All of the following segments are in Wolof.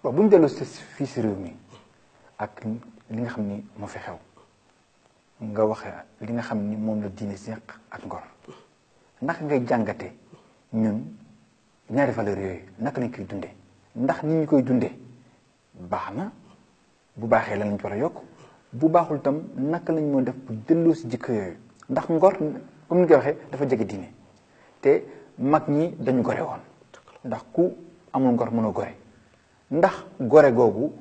waaw bu ñu dellu fii si réew mi ak li nga xam ni moo fi xew nga waxe li nga xam ni moom la diine seq ak ngor naka ngay jàngate ñun ñaari valeurs yooyu naka lañ koy dundee ndax ni ñu koy dundee baax na bu baaxee lan lañ ci war a yokk bu baaxul tam naka lañ moo def bu delloo si jikko yooyu ndax ngor comme ni koy waxee dafa jege diine te mag ñi dañu gore woon ndax ku amul ngor mënoo gore ndax gore googu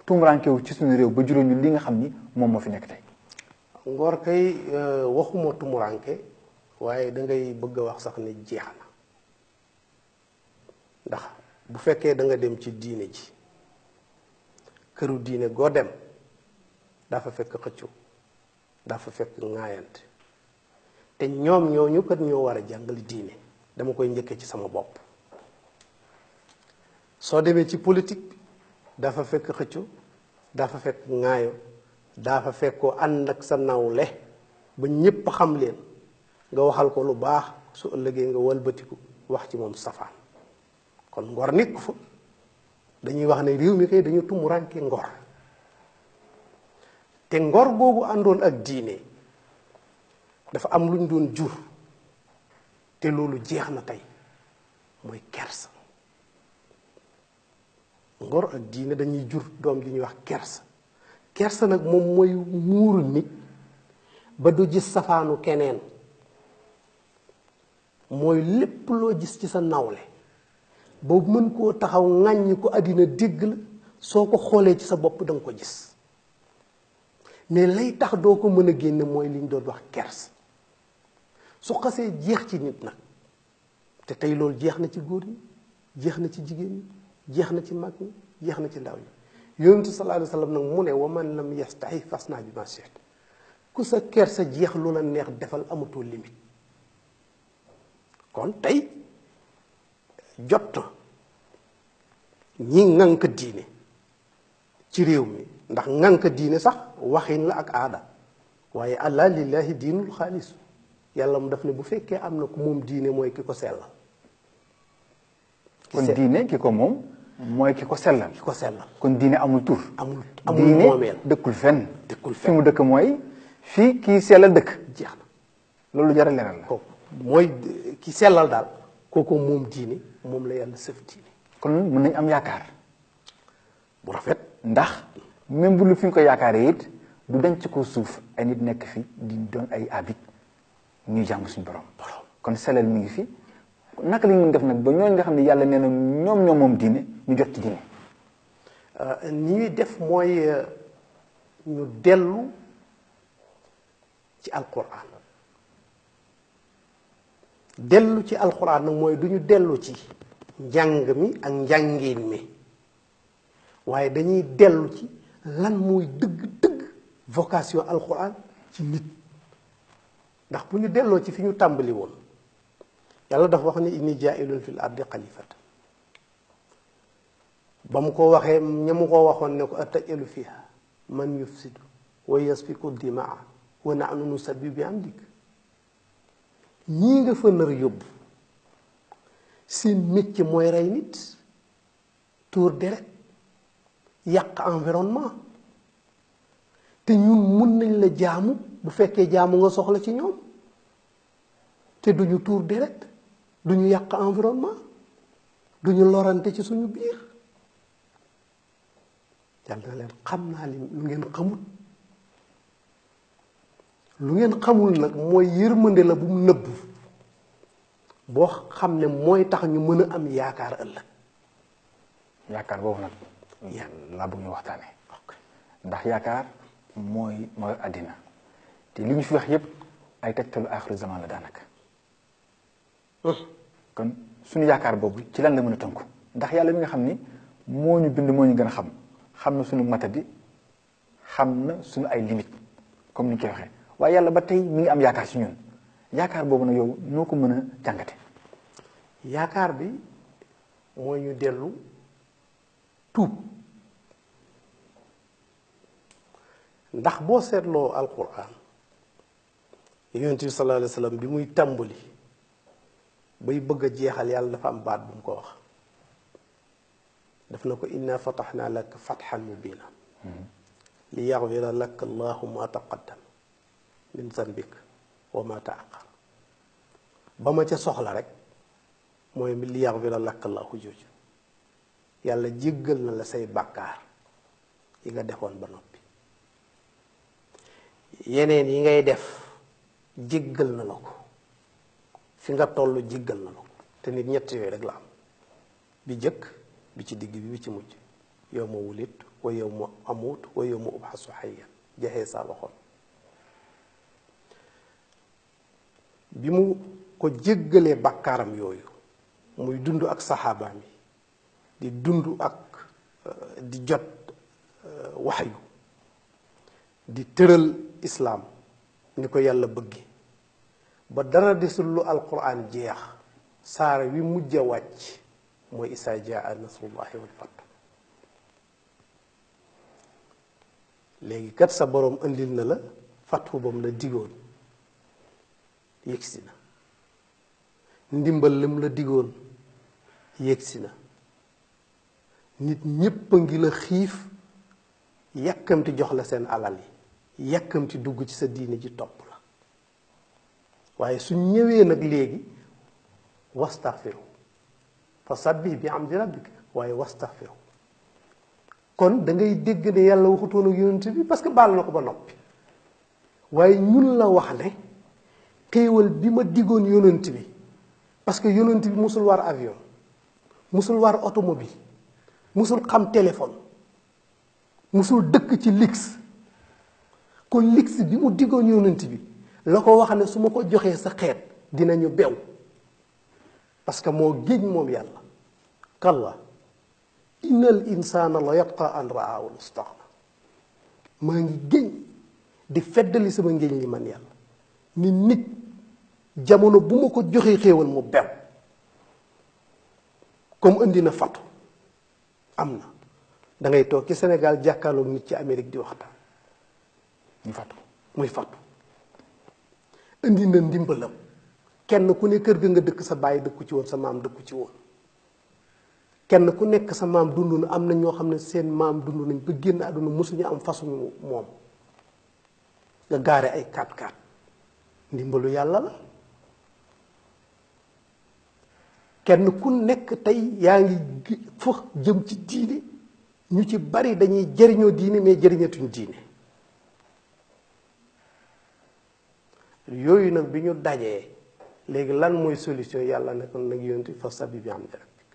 tumuraankewu ci suñu réew ba juróom ñu li nga xam ni moom moo fi nekk tey. ngor kay waxuma tumuranke waaye da ngay bëgg a wax sax ne jeex na ndax bu fekkee da nga dem ci diine ji këru diine goo dem dafa fekk xëccu dafa fekk ŋaayante te ñoom ñooñu kat ñoo war a jàngale diine dama koy njëkkee ci sama bopp soo demee ci politique bi dafa fekk xëccu dafa fekk ŋaayo dafa fekk ko ànd ak sa nawle ba ñépp xam leen nga waxal ko lu baax su ëllëgee nga walbatiku wax ci moom safaan kon ngor nekk fa dañuy wax ne réew mi kay dañu tumuranke ngor te ngor googu àndoon ak diine dafa am lu ñu doon jur te loolu jeex na tey mooy kersa ngor ak diine dañuy jur doom ji ñuy wax kersa kersa nag moom mooy muuru nit ba du gis safaanu keneen mooy lépp loo gis ci sa nawle boobu mën koo taxaw ŋàññi ko àddina dégg la soo ko xoolee ci sa bopp da nga ko gis mais lay tax doo ko mën a génne mooy li ñu doon wax kersa su xasee jeex ci nit nag te tey loolu jeex na ci góor ñi jeex na ci jigéen ñi jeex na ci mag ñi jeex na ci ndaw ñi yonentu sallallahu alayhi wa sallam nag mu ne wa man lam yastahi fasna bi ma shi'ta ku sa kersa jeex lu la neex defal amatoo limite kon tey jot na ñi ŋànk diine ci réew mi ndax ŋànk diine sax waxin la ak aada waaye allah lillahi diinul xaalis yàlla mu def ne bu fekkee am na ku moom diine mooy ki ko sellal kon diine ki ko moom mooy ki ko sellal ki ko sellal kon diine amul tur amul diine moomeel dëkkul fenn dëkkul fi fenn mu dëkk mooy fii kii sellal dëkk jeex na loolu jar a leeral la kooku mooy ki sellal daal kooku moom diine moom la yàlla sëf diine kon mën nañ am yaakaar bu rafet ndax même bu lu fi ñu ko yaakaaree it du dañ ci ko suuf ay nit nekk fi di doon ay abit ñuy jàmm suñu borom kon sellal mi ngi fi naka la ñu def nag ba ñooñu nga xam ne yàlla nee na ñoom moom diine ñu jot ci diine ni ñuy def mooy ñu dellu ci alquran dellu ci alquran nag mooy du ñu dellu ci njàng mi ak njàngin mi waaye dañuy dellu ci lan mooy dëgg-dëgg vocation alquran ci nit ndax bu ñu delloo ci fi ñu tàmbali woon yàlla dafa wax ne inni jaa'ilun fil ardi xalifatan ba mu ko waxee ña mu ko waxoon ne ko atajalu fiha man yufsidu wa yasfiku dimaa wa nahnu nusabbihu bi amdik ñii nga fa nar yóbbu seen métier mooy rey nit tuur deret yàq environnement te ñun mun nañ la jaamu bu fekkee jaamu nga soxla ci ñoom te duñu tuur deret duñu yàq environnement duñu lorante ci suñu biir yàlla na leen xam naa li lu ngeen xamul lu ngeen xamul nag mooy yërmande la bu mu nëbb boo xam ne mooy tax ñu mën a am yaakaar ëllëg yaakaar boobu nag laa bëgg ñu waxtaane ndax yaakaar mooy àddina te li ñu fi wax yépp ay tegtalu aaxiru zaman la daanaka kon suñu yaakaar boobu ci lan la mën a tënku ndax yàlla mi nga xam ni moo ñu bind moo ñu gën a xam na suñu mata bi xam na suñu ay limite comme ni ñu koy waxee waaye yàlla ba tey mi ngi am yaakaar ci ñun yaakaar boobu nag yow noo ko mën a jàngate yaakaar bi mooy ñu dellu tuub ndax boo seetloo alquran yonent bi sallallahu alayhi wa sallam bi muy tàmbali bay bëgg a jeexal yàlla dafa am baat bu mu ko wax daf na ko inna fataxnaa laka fatxan mubina li yaxfira laka allahu ma taqaddam min zanbik wa ma taaqar ba ma ca soxla rek mooy li yaxfira laka allahu jooju yàlla jéggal na la say bàkkaar yi nga defoon ba noppi yeneen yi ngay def jéggal na la ko fi nga toll jéggal na la ko te nit ñett yooyu rek la am bi jëkk bi ci digg bi ci mujj yow ma wulit wa yow ma amut wa yow ma ubxasu xayyan jaxee saa waxoon bi mu ko jéggalee bàkkaaram yooyu muy dund ak saxaabaam yi di dund ak di jot waxyu di tëral islaam ni ko yàlla bëgge ba dara desul lu alquran jeex saara wi mujj a wàcc mooy isaa jaa nasrullahi wal fath léegi kat sa boroom indil na la fathu bam la digoon yëgsi na ndimbal lim la digoon yëgsi na nit ñépp a ngi la xiif yàkkamti jox la seen alal yi yàkkamti dugg ci sa diine ji topp la waaye su ñëwee nag léegi wastaxfiru fa sabbih bi amdi rabbik waaye wastaxfiru kon da ngay dégg ne yàlla waxutoon ak yonent bi parce que baal na ko ba noppi waaye ñun la wax ne xéewal bi ma diggoon yonent bi parce que yonent bi musul war avion musul war automobile musul xam téléphone musul dëkk ci luxe kon luxe bi mu diggoon yonent bi la ko wax ne su ma ko joxee sa xeet dinañu bew parce que moo géej moom yàlla kalla innal insaana la yatqa an raahu istaghna maa ngi géñ di feddali sama ngéñ li man yàlla ni nit jamono bu ma ko joxee xéewal mu bew comme indi na fatu am na da ngay toog ci Sénégal jàkkaarloog nit ci Amérique di waxtaan muy fatu indi na ndimbalam kenn ku ne kër ga nga dëkk sa bàyyi dëkku ci woon sa maam dëkku ci woon kenn ku nekk sa maam dund na am na ñoo xam ne seen maam dund nañ ba génn àdduna mosuñu am façon moom nga gaare ay 4x4 ndimbalu yàlla la kenn ku nekk tey yaa ngi fox jëm ci diine ñu ci bari dañuy jëriñoo diine mais jëriñatuñ diine yooyu nag bi ñu dajee léegi lan mooy solution yàlla ne kon nag yonent fa sabbih bi hamdi rabbik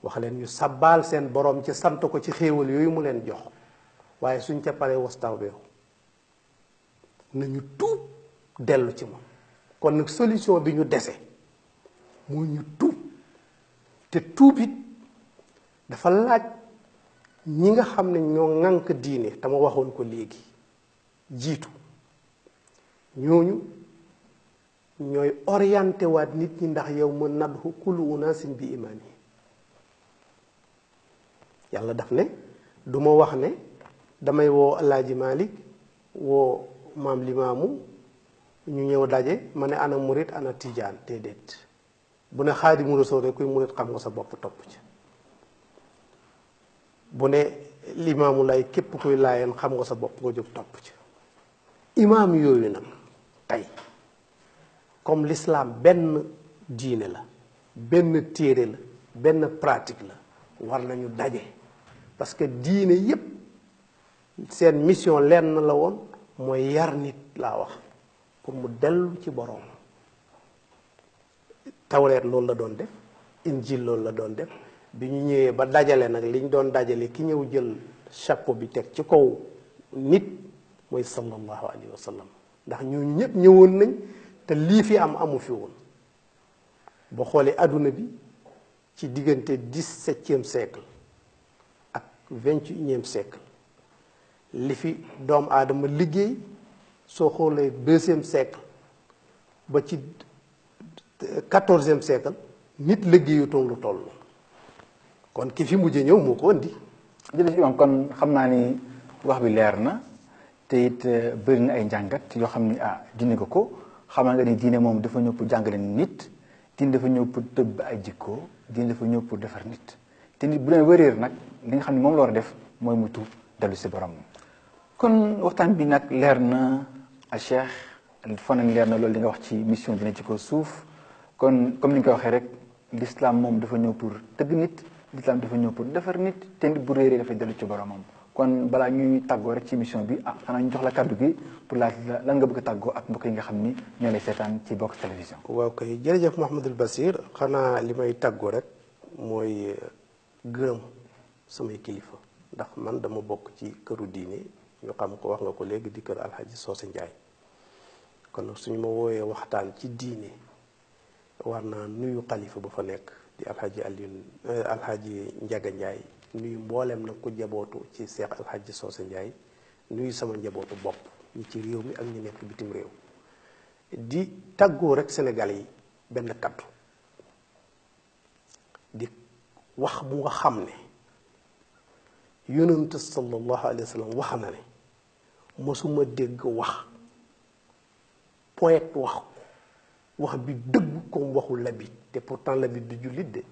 wax leen ñu sabbaal seen borom ci sant ko ci xéewal yooyu mu leen jox waaye suñ ca paree wastaghfiru nañu tuub dellu ci moom kon nag solution bi ñu dese moo ñu tuub te tuub it dafa laaj ñi nga xam ne ñoo ŋànk diine te ma waxoon ko léegi jiitu ñooñu ñooy orienté waat nit ñi ndax yow ma nadhu kullu unaasin bi imaani yàlla daf ne du ma wax ne damay woo Alaaji Malik woo maam Limaamu ñu ñëw daje ma ne ana murit ana tijaan déedéet bu ne Xaadimu Rasuul rek kuy murit xam nga sa bopp topp ci bu ne Limaamu Lay képp kuy laayeen xam nga sa bopp nga jóg topp ci imaam yooyu nag tey comme l'islam benn diine la benn téere la benn pratique la war nañu daje parce que diine yépp seen mission lenn la woon mooy yar nit laa wax pour mu dellu ci boroom tawreet loolu la doon def injil loolu la doon def bi ñu ñëwee ba dajale nag li ñu doon dajale ki ñëw jël chapeau bi teg ci kaw nit mooy sallallahu alayhi wa sallam ndax ñooñu ñëpp ñëwoon nañ te lii fi am amu fi woon boo xoolee adduna bi ci diggante 17e siècle ak 21e siècle li fi doomu aadama liggéey soo xoolee 2e siècle ba ci 14e siècle nit liggéeyutoon lu toll kon ki fi mujjee ñëw moo ko indi. jërëjëf imam kon xam naa ni wax bi leer na te it bëri na ay njàngat yoo xam ni diine ko xamal nga ni diine moom dafa ñëw pour jàngale nit diine dafa ñëw pour tëbb ay jikko diine dafa ñëw pour defar nit te nit bu leen wëreer nag li nga xam ne moom la war a def mooy mu tuub dellu si borom. kon waxtaan bi nag leer na a Cheikh foo nañ leer na loolu li nga wax ci mission dina ci ko suuf kon comme ni nga ko waxee rek l'islam moom dafa ñëw pour tëgg nit l'islam dafa ñëw pour defar nit te nit bu réeree dafay dellu ci boromam. kon balaa ñuy tàggoo rek ci mission bi xanaa ñu jox la kàddu gi pour laaj la lan nga bëgg a tàggoo ak mbokk yi nga xam ni ñoo lay seetaan ci Box Télévision. waaw kay jërëjëf Mouhamadul Bachir xanaa li may tàggoo rek mooy gërëm samay kilifa ndax man dama bokk ci këru diine ñu xam ko wax nga ko léegi di kër Alhaji Socé Ndiaye kon nag suñu ma wooyee waxtaan ci diine war naa nuyu xalifa ba fa nekk di Alhaji Ndiaga Ndiaye nuyu mboolem nag ku jabootu ci Seex Alhaji Socé Ndiaye nuyu sama njabootu bopp ñi ci réew mi ak ñi nekk bitim réew di tàggoo rek Sénégal yi benn kaddu di wax bu nga xam ne yonent sallallahu alayhi wa sallam wax na ne mosuma dégg wax poète wax bi dëgg comme waxu Labid te pourtant Labid du jullit de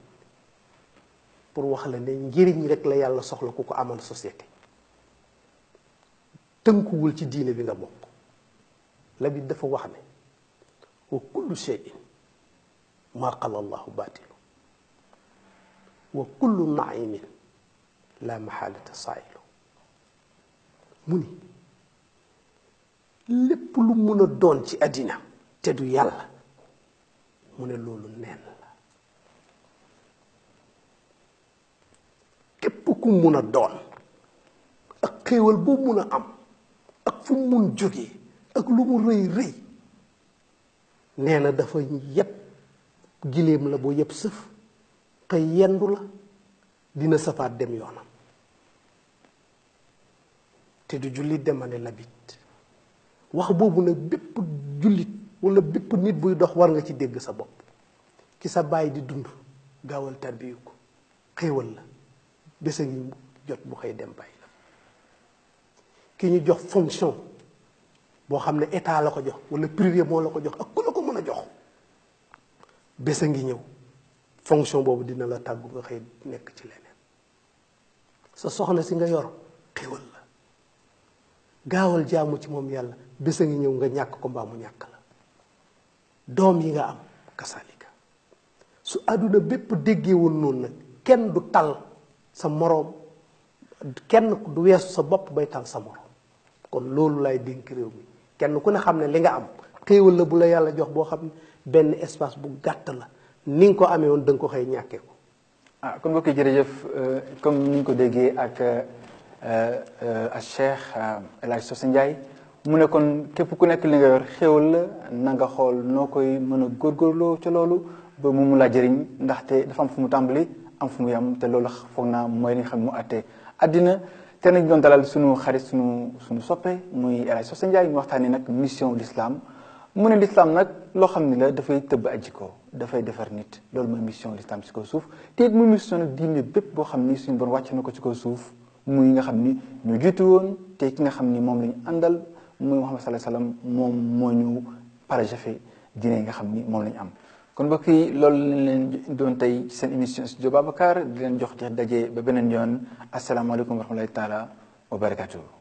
pour wax la ne njëriñ rek la yàlla soxla ku ko amal société tënkuwul ci diine bi nga bokk Labid dafa wax ne wa kullu shay'in maa qala allahu baatilu wa kullu naimin la maxaalata saayilu mu ni lépp lu mun a doon ci àddina te du yàlla mu ne loolu neen la képp ku mun a doon ak xéewal boo mun a am ak fu mu mun jógee ak lu mu rëy rëy nee na dafa yépp giléem la boo yépp sëf xëy yendu la dina safaat dem yoonam te du jullit demane Labid wax boobu nag bépp jullit wala bépp nit buy dox war nga ci dégg sa bopp ki sa baay di dund gaawal tarbiyu ko xéewal la bés a ngi jot bu xëy dem bàyyi la ki ñu jox fonction boo xam ne état la ko jox wala privé moo la ko jox ak ku la ko mën a jox bés a ngi ñëw fonction boobu dina la tàggu nga xëy nekk ci leneen sa soxna si nga yor xéewal la gaawal jaamu ci moom yàlla bés a ngi ñëw nga ñàkk ko mbaa mu ñàkk la doom yi nga am kasalika su àdduna bépp déggee woon noonu nag kenn du tal sa moroom kenn du weesu sa bopp bay tal sa moroom kon loolu lay dénk réew mi kenn ku ne xam ne li nga am xéewal la bu la yàlla jox boo xam ne benn espace bu gàtt la ni nga ko amee woon da nga ko xëy ñàkkee ko. kon mbokk yi jërëjëf comme ni ñu ko déggee ak Cheikh El Hadj Socé Ndiaye mu ne kon képp ku nekk li nga yor xéewal la na nga xool noo koy mën a góorgóorloo ca loolu ba mu laa jëriñ ndaxte dafa am fu mu tàmbali am fu mu yam te loolu foog naa mooy li nga xam ne mu àtte àddina te nañ doon dalal sunu xarit sunu soppe muy El Hadj Socé Ndiaye mu waxtaanee nag mission l'islam mu ne l'islam nag loo xam ne la dafay tëbb ay jikko dafay defar nit loolu mooy mission l'islam ci kaw suuf te it muy mission nag diine bépp boo xam ni suñu bon wàcc na ko ci kaw suuf muy nga xam ni ñu jiitu woon te ki nga xam ni moom la ñu àndal muy Muhammad sallallahu alayhi wasallam moom moo ñu parajafe diine yi nga xam ni moom la ñu am. kon mbokk yi loolu lañ leen doon tey seen émission Studio Babacar di leen jox daje ba beneen yoon asalaamaaleykum wa rahmatullahi taala wa barakatuh.